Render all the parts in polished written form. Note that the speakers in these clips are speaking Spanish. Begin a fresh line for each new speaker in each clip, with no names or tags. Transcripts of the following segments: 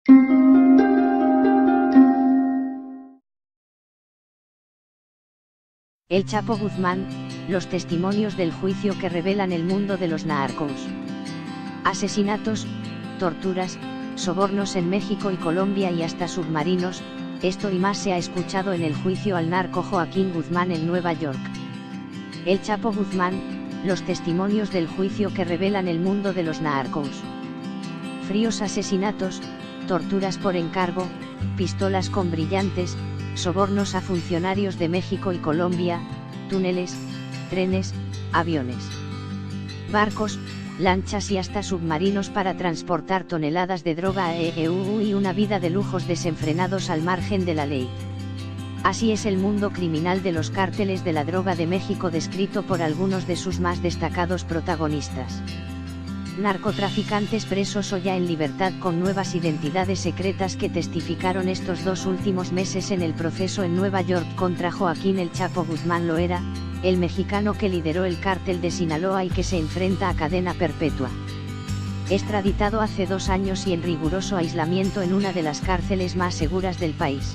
El Chapo Guzmán, los testimonios del juicio que revelan el mundo de los narcos. Asesinatos, torturas, sobornos en México y Colombia y hasta submarinos, esto y más se ha escuchado en el juicio al narco Joaquín Guzmán en Nueva York. El Chapo Guzmán, los testimonios del juicio que revelan el mundo de los narcos. Fríos asesinatos, torturas por encargo, pistolas con brillantes, sobornos a funcionarios de México y Colombia, túneles, trenes, aviones, barcos, lanchas y hasta submarinos para transportar toneladas de droga a EU y una vida de lujos desenfrenados al margen de la ley. Así es el mundo criminal de los cárteles de la droga de México descrito por algunos de sus más destacados protagonistas. Narcotraficantes presos o ya en libertad con nuevas identidades secretas que testificaron estos 2 últimos meses en el proceso en Nueva York contra Joaquín El Chapo Guzmán Loera, el mexicano que lideró el cártel de Sinaloa y que se enfrenta a cadena perpetua. Extraditado hace 2 años y en riguroso aislamiento en una de las cárceles más seguras del país.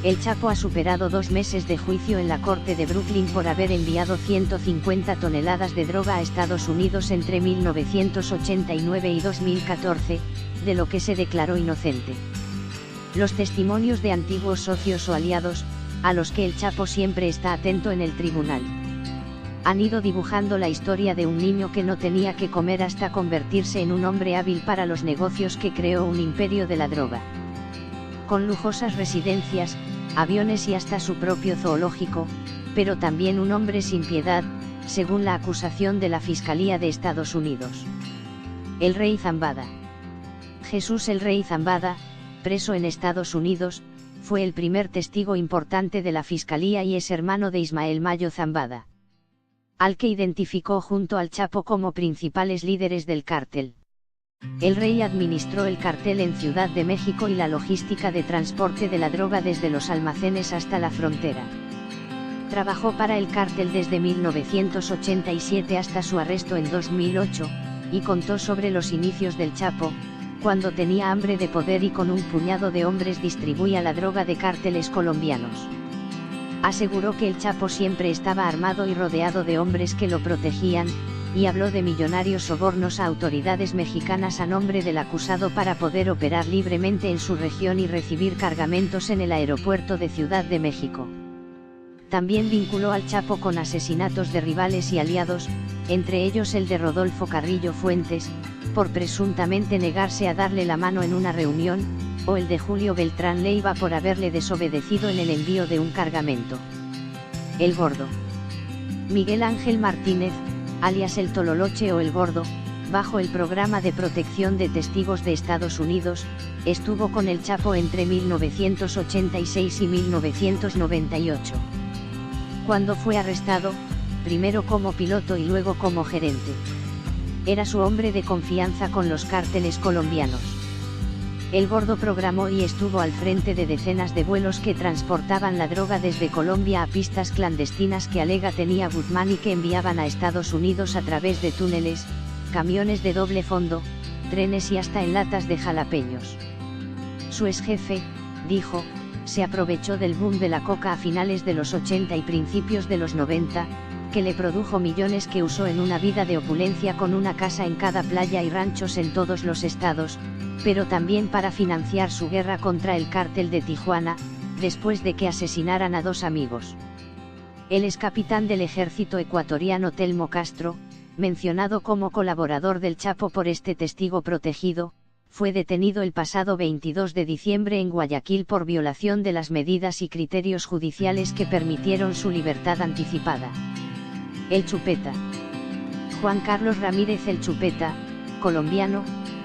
El Chapo ha superado 2 meses de juicio en la corte de Brooklyn por haber enviado 150 toneladas de droga a Estados Unidos entre 1989 y 2014, de lo que se declaró inocente. Los testimonios de antiguos socios o aliados, a los que el Chapo siempre está atento en el tribunal, han ido dibujando la historia de un niño que no tenía que comer hasta convertirse en un hombre hábil para los negocios que creó un imperio de la droga. Con lujosas residencias, aviones y hasta su propio zoológico, pero también un hombre sin piedad, según la acusación de la Fiscalía de Estados Unidos. El Rey Zambada. Jesús el Rey Zambada, preso en Estados Unidos, fue el primer testigo importante de la Fiscalía y es hermano de Ismael Mayo Zambada, al que identificó junto al Chapo como principales líderes del cártel. El Rey administró el cartel en Ciudad de México y la logística de transporte de la droga desde los almacenes hasta la frontera. Trabajó para el cártel desde 1987 hasta su arresto en 2008, y contó sobre los inicios del Chapo, cuando tenía hambre de poder y con un puñado de hombres distribuía la droga de cárteles colombianos. Aseguró que el Chapo siempre estaba armado y rodeado de hombres que lo protegían, y habló de millonarios sobornos a autoridades mexicanas a nombre del acusado para poder operar libremente en su región y recibir cargamentos en el aeropuerto de Ciudad de México. También vinculó al Chapo con asesinatos de rivales y aliados, entre ellos el de Rodolfo Carrillo Fuentes, por presuntamente negarse a darle la mano en una reunión, o el de Julio Beltrán Leiva por haberle desobedecido en el envío de un cargamento. El Gordo. Miguel Ángel Martínez, alias el Tololoche o el Gordo, bajo el Programa de Protección de Testigos de Estados Unidos, estuvo con el Chapo entre 1986 y 1998. Cuando fue arrestado, primero como piloto y luego como gerente. Era su hombre de confianza con los cárteles colombianos. El Gordo programó y estuvo al frente de decenas de vuelos que transportaban la droga desde Colombia a pistas clandestinas que alega tenía Guzmán y que enviaban a Estados Unidos a través de túneles, camiones de doble fondo, trenes y hasta en latas de jalapeños. Su exjefe, dijo, se aprovechó del boom de la coca a finales de los 80 y principios de los 90, que le produjo millones que usó en una vida de opulencia con una casa en cada playa y ranchos en todos los estados, pero también para financiar su guerra contra el cártel de Tijuana, después de que asesinaran a 2 amigos. El excapitán del ejército ecuatoriano Telmo Castro, mencionado como colaborador del Chapo por este testigo protegido, fue detenido el pasado 22 de diciembre en Guayaquil por violación de las medidas y criterios judiciales que permitieron su libertad anticipada. El Chupeta. Juan Carlos Ramírez el Chupeta, colombiano,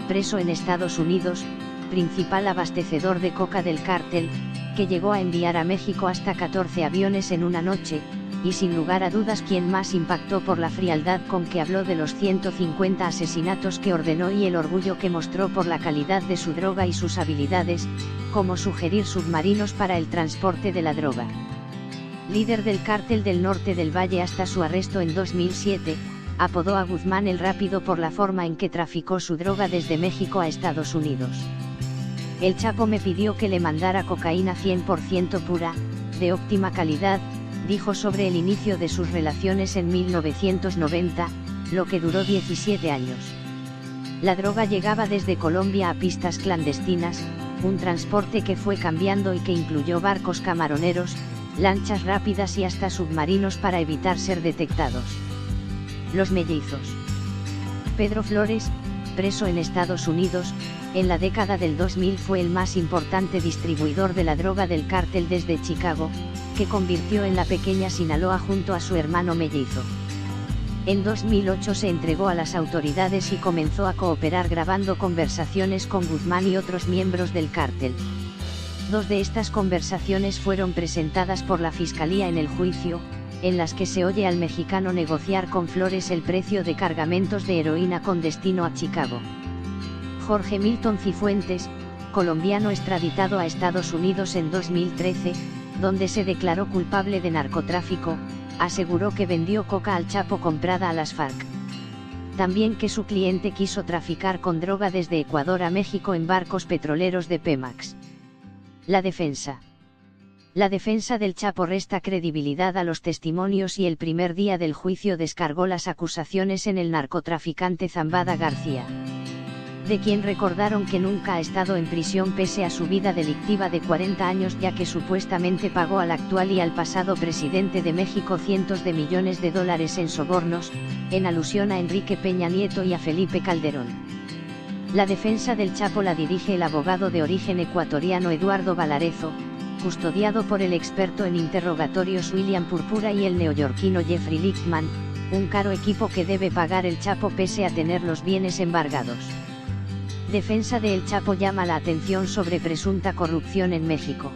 preso en Estados Unidos, principal abastecedor de coca del cártel, que llegó a enviar a México hasta 14 aviones en una noche, y sin lugar a dudas quien más impactó por la frialdad con que habló de los 150 asesinatos que ordenó y el orgullo que mostró por la calidad de su droga y sus habilidades, como sugerir submarinos para el transporte de la droga. Líder del cártel del norte del Valle hasta su arresto en 2007, apodó a Guzmán el Rápido por la forma en que traficó su droga desde México a Estados Unidos. El Chapo me pidió que le mandara cocaína 100% pura, de óptima calidad, dijo sobre el inicio de sus relaciones en 1990, lo que duró 17 años. La droga llegaba desde Colombia a pistas clandestinas, un transporte que fue cambiando y que incluyó barcos camaroneros, lanchas rápidas y hasta submarinos para evitar ser detectados. Los mellizos. Pedro Flores, preso en Estados Unidos, en la década del 2000 fue el más importante distribuidor de la droga del cártel desde Chicago, que convirtió en la pequeña Sinaloa junto a su hermano mellizo. En 2008 se entregó a las autoridades y comenzó a cooperar grabando conversaciones con Guzmán y otros miembros del cártel. 2 de estas conversaciones fueron presentadas por la Fiscalía en el juicio, en las que se oye al mexicano negociar con Flores el precio de cargamentos de heroína con destino a Chicago. Jorge Milton Cifuentes, colombiano extraditado a Estados Unidos en 2013, donde se declaró culpable de narcotráfico, aseguró que vendió coca al Chapo comprada a las FARC. También que su cliente quiso traficar con droga desde Ecuador a México en barcos petroleros de Pemex. La defensa. La defensa del Chapo resta credibilidad a los testimonios y el primer día del juicio descargó las acusaciones en el narcotraficante Zambada García, de quien recordaron que nunca ha estado en prisión pese a su vida delictiva de 40 años, ya que supuestamente pagó al actual y al pasado presidente de México cientos de millones de dólares en sobornos, en alusión a Enrique Peña Nieto y a Felipe Calderón. La defensa del Chapo la dirige el abogado de origen ecuatoriano Eduardo Valarezo, custodiado por el experto en interrogatorios William Purpura y el neoyorquino Jeffrey Lichtman, un caro equipo que debe pagar el Chapo pese a tener los bienes embargados. Defensa de El Chapo llama la atención sobre presunta corrupción en México.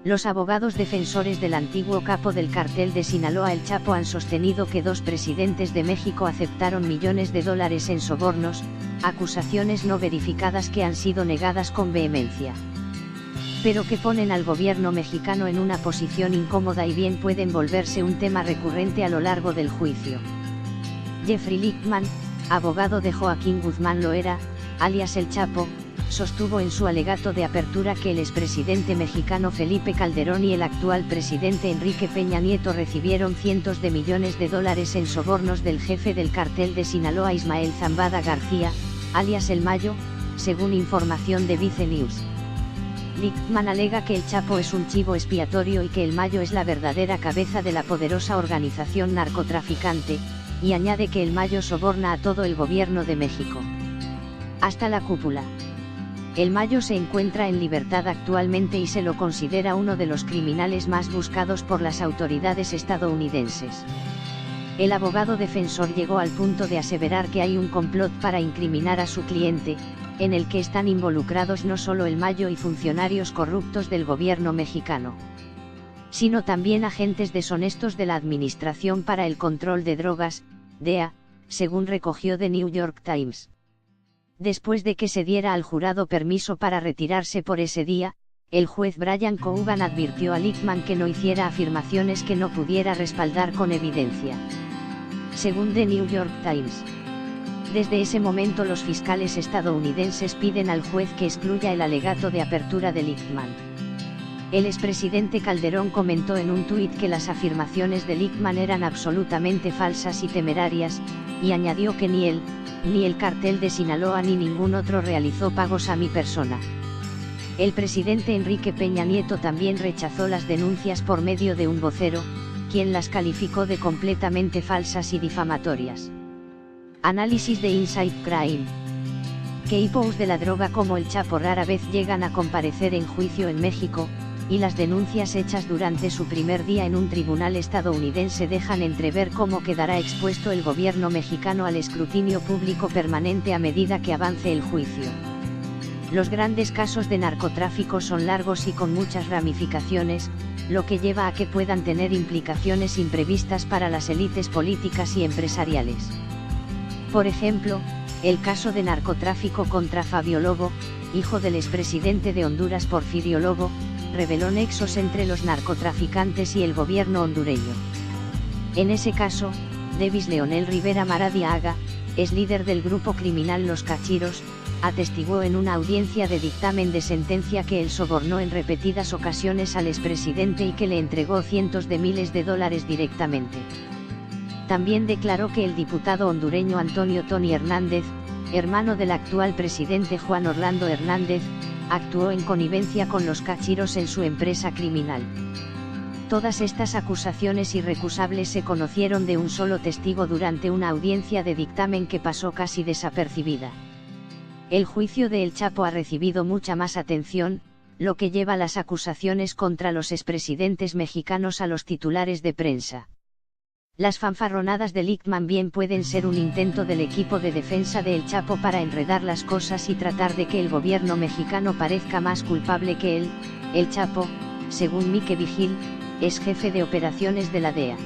Los abogados defensores del antiguo capo del cartel de Sinaloa El Chapo han sostenido que 2 presidentes de México aceptaron millones de dólares en sobornos, acusaciones no verificadas que han sido negadas con vehemencia, pero que ponen al gobierno mexicano en una posición incómoda y bien pueden volverse un tema recurrente a lo largo del juicio. Jeffrey Lichtman, abogado de Joaquín Guzmán Loera, alias El Chapo, sostuvo en su alegato de apertura que el expresidente mexicano Felipe Calderón y el actual presidente Enrique Peña Nieto recibieron cientos de millones de dólares en sobornos del jefe del cartel de Sinaloa Ismael Zambada García, alias El Mayo, según información de Vice News. Lichtman alega que El Chapo es un chivo expiatorio y que El Mayo es la verdadera cabeza de la poderosa organización narcotraficante, y añade que El Mayo soborna a todo el gobierno de México, hasta la cúpula. El Mayo se encuentra en libertad actualmente y se lo considera uno de los criminales más buscados por las autoridades estadounidenses. El abogado defensor llegó al punto de aseverar que hay un complot para incriminar a su cliente, en el que están involucrados no solo El Mayo y funcionarios corruptos del gobierno mexicano, sino también agentes deshonestos de la Administración para el Control de Drogas, DEA, según recogió The New York Times. Después de que se diera al jurado permiso para retirarse por ese día, el juez Brian Cougan advirtió a Lichtman que no hiciera afirmaciones que no pudiera respaldar con evidencia. Según The New York Times, desde ese momento los fiscales estadounidenses piden al juez que excluya el alegato de apertura de Lichtman. El expresidente Calderón comentó en un tuit que las afirmaciones de Lichtman eran absolutamente falsas y temerarias, y añadió que ni él, ni el cartel de Sinaloa ni ningún otro realizó pagos a mi persona. El presidente Enrique Peña Nieto también rechazó las denuncias por medio de un vocero, quien las calificó de completamente falsas y difamatorias. Análisis de Inside Crime. Capos de la droga como El Chapo rara vez llegan a comparecer en juicio en México, y las denuncias hechas durante su primer día en un tribunal estadounidense dejan entrever cómo quedará expuesto el gobierno mexicano al escrutinio público permanente a medida que avance el juicio. Los grandes casos de narcotráfico son largos y con muchas ramificaciones, lo que lleva a que puedan tener implicaciones imprevistas para las élites políticas y empresariales. Por ejemplo, el caso de narcotráfico contra Fabio Lobo, hijo del expresidente de Honduras Porfirio Lobo, reveló nexos entre los narcotraficantes y el gobierno hondureño. En ese caso, Davis Leonel Rivera Maradiaga, es líder del grupo criminal Los Cachiros, atestiguó en una audiencia de dictamen de sentencia que él sobornó en repetidas ocasiones al expresidente y que le entregó cientos de miles de dólares directamente. También declaró que el diputado hondureño Antonio Tony Hernández, hermano del actual presidente Juan Orlando Hernández, actuó en connivencia con los cachiros en su empresa criminal. Todas estas acusaciones irrecusables se conocieron de un solo testigo durante una audiencia de dictamen que pasó casi desapercibida. El juicio de El Chapo ha recibido mucha más atención, lo que lleva las acusaciones contra los expresidentes mexicanos a los titulares de prensa. Las fanfarronadas de Lichtman bien pueden ser un intento del equipo de defensa de El Chapo para enredar las cosas y tratar de que el gobierno mexicano parezca más culpable que él. El Chapo, según Mike Vigil, es jefe de operaciones de la DEA.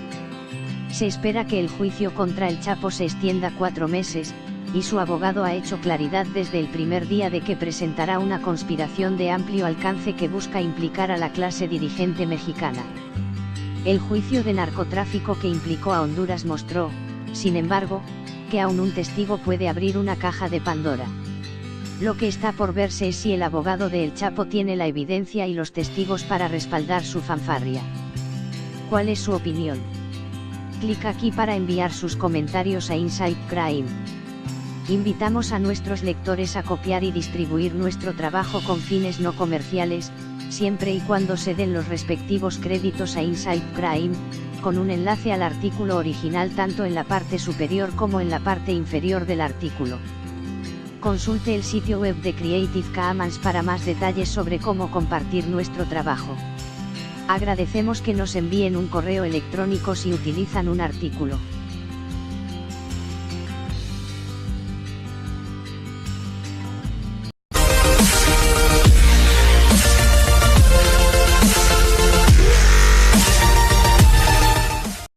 Se espera que el juicio contra El Chapo se extienda 4 meses, y su abogado ha hecho claridad desde el primer día de que presentará una conspiración de amplio alcance que busca implicar a la clase dirigente mexicana. El juicio de narcotráfico que implicó a Honduras mostró, sin embargo, que aún un testigo puede abrir una caja de Pandora. Lo que está por verse es si el abogado de El Chapo tiene la evidencia y los testigos para respaldar su fanfarria. ¿Cuál es su opinión? Clic aquí para enviar sus comentarios a Inside Crime. Invitamos a nuestros lectores a copiar y distribuir nuestro trabajo con fines no comerciales, siempre y cuando se den los respectivos créditos a Inside Crime, con un enlace al artículo original tanto en la parte superior como en la parte inferior del artículo. Consulte el sitio web de Creative Commons para más detalles sobre cómo compartir nuestro trabajo. Agradecemos que nos envíen un correo electrónico si utilizan un artículo.